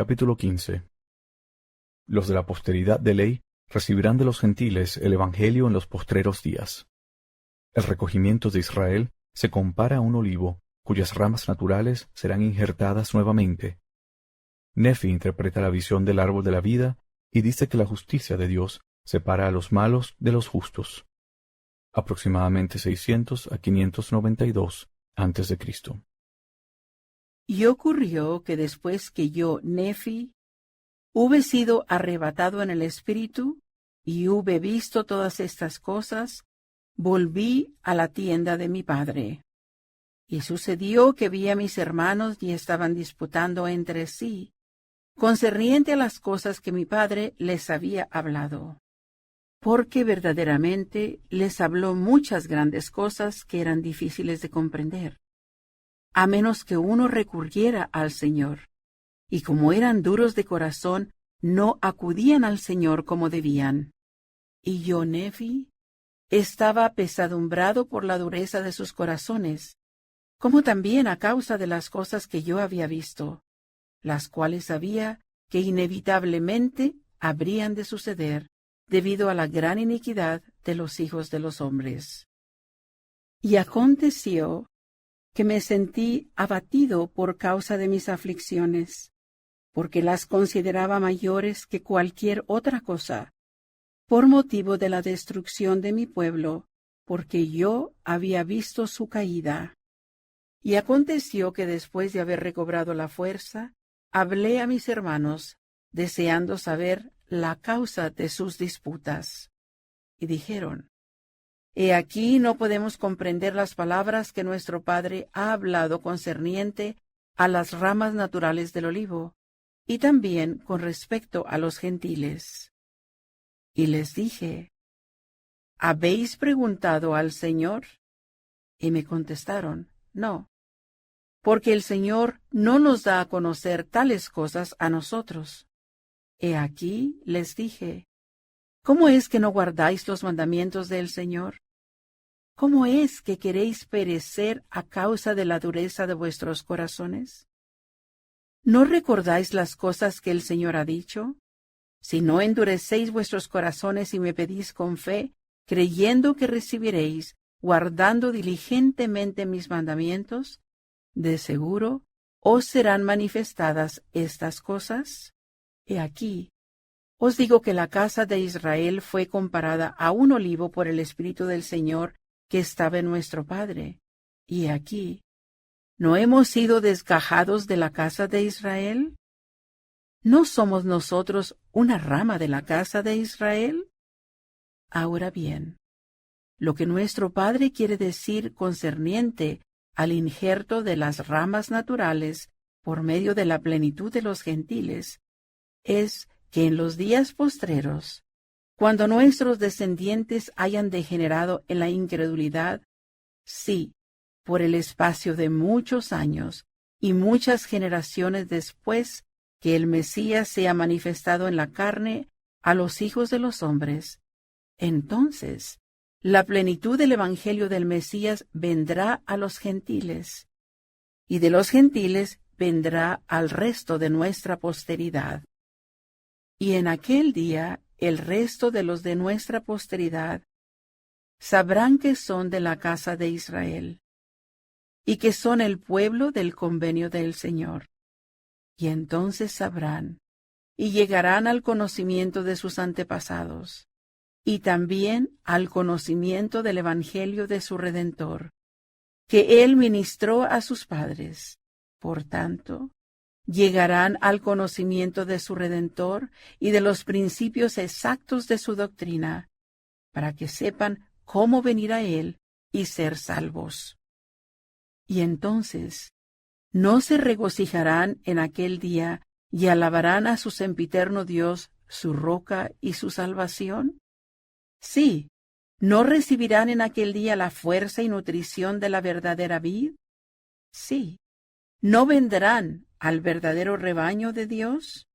Capítulo 15. Los de la posteridad de ley recibirán de los gentiles el Evangelio en los postreros días. El recogimiento de Israel se compara a un olivo, cuyas ramas naturales serán injertadas nuevamente. Nefi interpreta la visión del árbol de la vida y dice que la justicia de Dios separa a los malos de los justos. Aproximadamente 600 a 592 a.C. Y ocurrió que después que yo, Nefi, hube sido arrebatado en el espíritu, y hube visto todas estas cosas, volví a la tienda de mi padre. Y sucedió que vi a mis hermanos y estaban disputando entre sí, concerniente a las cosas que mi padre les había hablado. Porque verdaderamente les habló muchas grandes cosas que eran difíciles de comprender, a menos que uno recurriera al Señor. Y como eran duros de corazón, no acudían al Señor como debían. Y yo, Nefi, estaba apesadumbrado por la dureza de sus corazones, como también a causa de las cosas que yo había visto, las cuales sabía que inevitablemente habrían de suceder debido a la gran iniquidad de los hijos de los hombres. Y aconteció que me sentí abatido por causa de mis aflicciones, porque las consideraba mayores que cualquier otra cosa, por motivo de la destrucción de mi pueblo, porque yo había visto su caída. Y aconteció que después de haber recobrado la fuerza, hablé a mis hermanos, deseando saber la causa de sus disputas. Y dijeron: He aquí no podemos comprender las palabras que nuestro Padre ha hablado concerniente a las ramas naturales del olivo, y también con respecto a los gentiles. Y les dije: ¿Habéis preguntado al Señor? Y me contestaron: No, porque el Señor no nos da a conocer tales cosas a nosotros. He aquí, les dije: ¿Cómo es que no guardáis los mandamientos del Señor? ¿Cómo es que queréis perecer a causa de la dureza de vuestros corazones? ¿No recordáis las cosas que el Señor ha dicho? Si no endurecéis vuestros corazones y me pedís con fe, creyendo que recibiréis, guardando diligentemente mis mandamientos, de seguro os serán manifestadas estas cosas. He aquí, os digo que la casa de Israel fue comparada a un olivo por el Espíritu del Señor que estaba en nuestro Padre. Y aquí, ¿no hemos sido desgajados de la casa de Israel? ¿No somos nosotros una rama de la casa de Israel? Ahora bien, lo que nuestro Padre quiere decir concerniente al injerto de las ramas naturales por medio de la plenitud de los gentiles, es que en los días postreros, cuando nuestros descendientes hayan degenerado en la incredulidad, sí, por el espacio de muchos años y muchas generaciones después que el Mesías sea manifestado en la carne a los hijos de los hombres, entonces la plenitud del Evangelio del Mesías vendrá a los gentiles, y de los gentiles vendrá al resto de nuestra posteridad. Y en aquel día el resto de los de nuestra posteridad sabrán que son de la casa de Israel, y que son el pueblo del convenio del Señor. Y entonces sabrán, y llegarán al conocimiento de sus antepasados, y también al conocimiento del Evangelio de su Redentor, que Él ministró a sus padres. Por tanto, llegarán al conocimiento de su Redentor y de los principios exactos de su doctrina, para que sepan cómo venir a Él y ser salvos. Y entonces, ¿no se regocijarán en aquel día y alabarán a su sempiterno Dios, su roca y su salvación? Sí, ¿no recibirán en aquel día la fuerza y nutrición de la verdadera vid? Sí, ¿no vendrán al verdadero rebaño de Dios?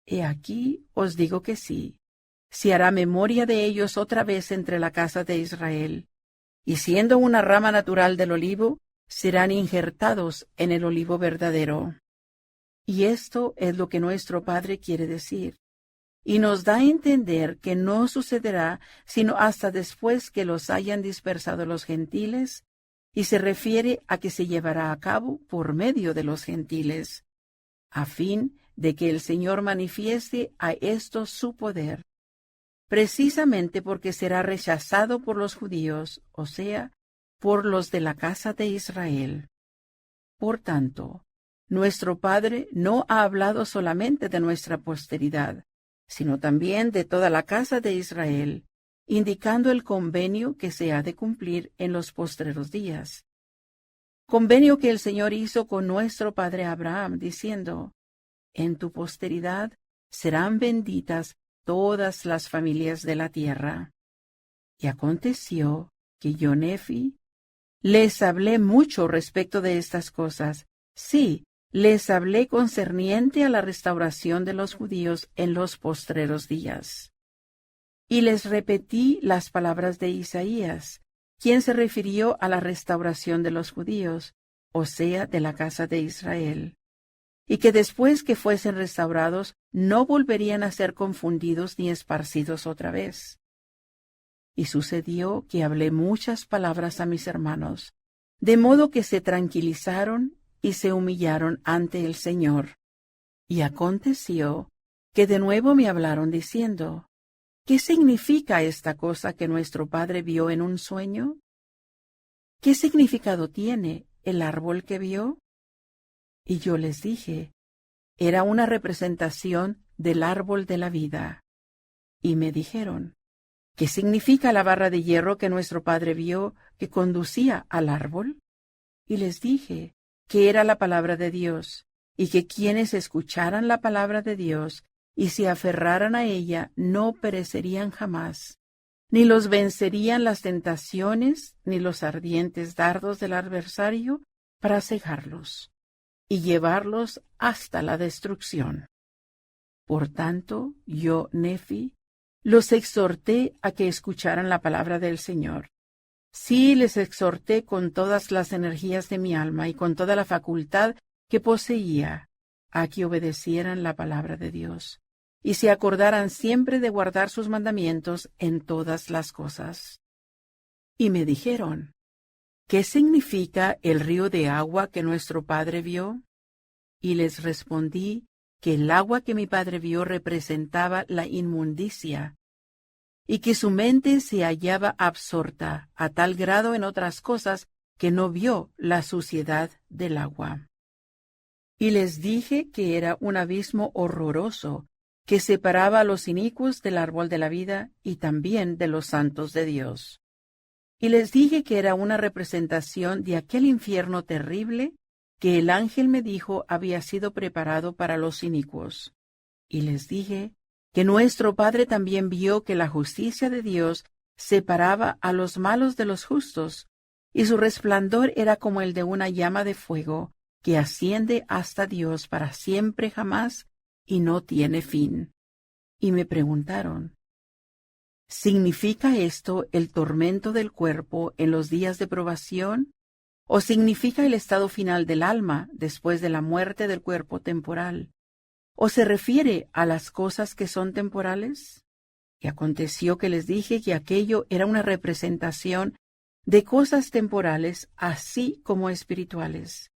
He aquí os digo que sí, se hará memoria de ellos otra vez entre la casa de Israel, y siendo una rama natural del olivo, serán injertados en el olivo verdadero. Y esto es lo que nuestro Padre quiere decir. Y nos da a entender que no sucederá sino hasta después que los hayan dispersado los gentiles, y se refiere a que se llevará a cabo por medio de los gentiles, a fin de que el Señor manifieste a estos su poder, precisamente porque será rechazado por los judíos, o sea, por los de la casa de Israel. Por tanto, nuestro Padre no ha hablado solamente de nuestra posteridad, sino también de toda la casa de Israel, indicando el convenio que se ha de cumplir en los postreros días. Convenio que el Señor hizo con nuestro padre Abraham, diciendo: en tu posteridad serán benditas todas las familias de la tierra. Y aconteció que yo, Nefi, les hablé mucho respecto de estas cosas. Sí, les hablé concerniente a la restauración de los judíos en los postreros días. Y les repetí las palabras de Isaías, quien se refirió a la restauración de los judíos, o sea, de la casa de Israel, y que después que fuesen restaurados no volverían a ser confundidos ni esparcidos otra vez. Y sucedió que hablé muchas palabras a mis hermanos, de modo que se tranquilizaron y se humillaron ante el Señor. Y aconteció que de nuevo me hablaron diciendo: ¿qué significa esta cosa que nuestro padre vio en un sueño? ¿Qué significado tiene el árbol que vio? Y yo les dije: era una representación del árbol de la vida. Y me dijeron: ¿qué significa la barra de hierro que nuestro padre vio que conducía al árbol? Y les dije que era la palabra de Dios, y que quienes escucharan la palabra de Dios y se aferraran a ella no perecerían jamás, ni los vencerían las tentaciones ni los ardientes dardos del adversario para cegarlos y llevarlos hasta la destrucción. Por tanto, yo, Nefi, los exhorté a que escucharan la palabra del Señor. Sí, les exhorté con todas las energías de mi alma y con toda la facultad que poseía, a que obedecieran la palabra de Dios, y se acordaran siempre de guardar sus mandamientos en todas las cosas. Y me dijeron: ¿qué significa el río de agua que nuestro padre vio? Y les respondí que el agua que mi padre vio representaba la inmundicia, y que su mente se hallaba absorta a tal grado en otras cosas que no vio la suciedad del agua. Y les dije que era un abismo horroroso que separaba a los inicuos del árbol de la vida y también de los santos de Dios. Y les dije que era una representación de aquel infierno terrible que el ángel me dijo había sido preparado para los inicuos. Y les dije que nuestro Padre también vio que la justicia de Dios separaba a los malos de los justos, y su resplandor era como el de una llama de fuego que asciende hasta Dios para siempre jamás y no tiene fin. Y me preguntaron: ¿significa esto el tormento del cuerpo en los días de probación? ¿O significa el estado final del alma después de la muerte del cuerpo temporal? ¿O se refiere a las cosas que son temporales? Y aconteció que les dije que aquello era una representación de cosas temporales así como espirituales,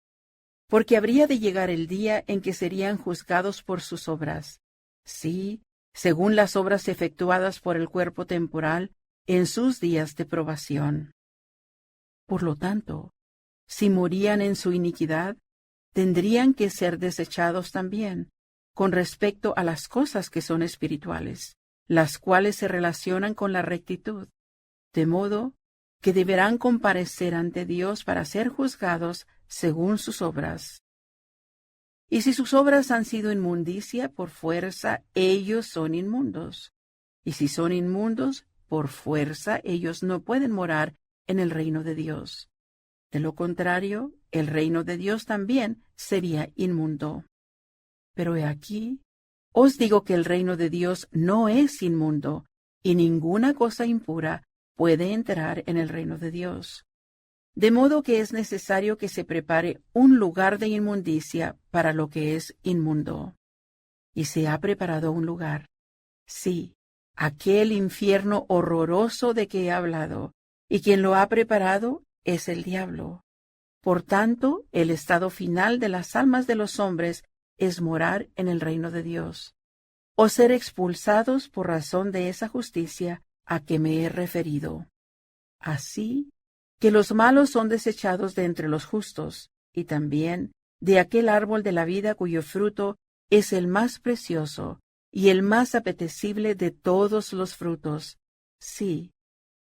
porque habría de llegar el día en que serían juzgados por sus obras, sí, según las obras efectuadas por el cuerpo temporal en sus días de probación. Por lo tanto, si morían en su iniquidad, tendrían que ser desechados también con respecto a las cosas que son espirituales, las cuales se relacionan con la rectitud, de modo que deberán comparecer ante Dios para ser juzgados según sus obras. Y si sus obras han sido inmundicia, por fuerza ellos son inmundos. Y si son inmundos, por fuerza ellos no pueden morar en el reino de Dios. De lo contrario, el reino de Dios también sería inmundo. Pero he aquí, os digo que el reino de Dios no es inmundo, y ninguna cosa impura puede entrar en el reino de Dios. De modo que es necesario que se prepare un lugar de inmundicia para lo que es inmundo. Y se ha preparado un lugar. Sí, aquel infierno horroroso de que he hablado, y quien lo ha preparado es el diablo. Por tanto, el estado final de las almas de los hombres es morar en el reino de Dios, o ser expulsados por razón de esa justicia a que me he referido. Así que los malos son desechados de entre los justos, y también de aquel árbol de la vida cuyo fruto es el más precioso y el más apetecible de todos los frutos, sí,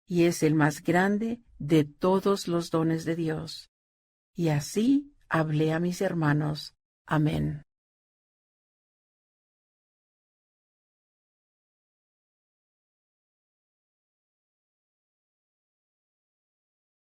y es el más grande de todos los dones de Dios. Y así hablé a mis hermanos. Amén.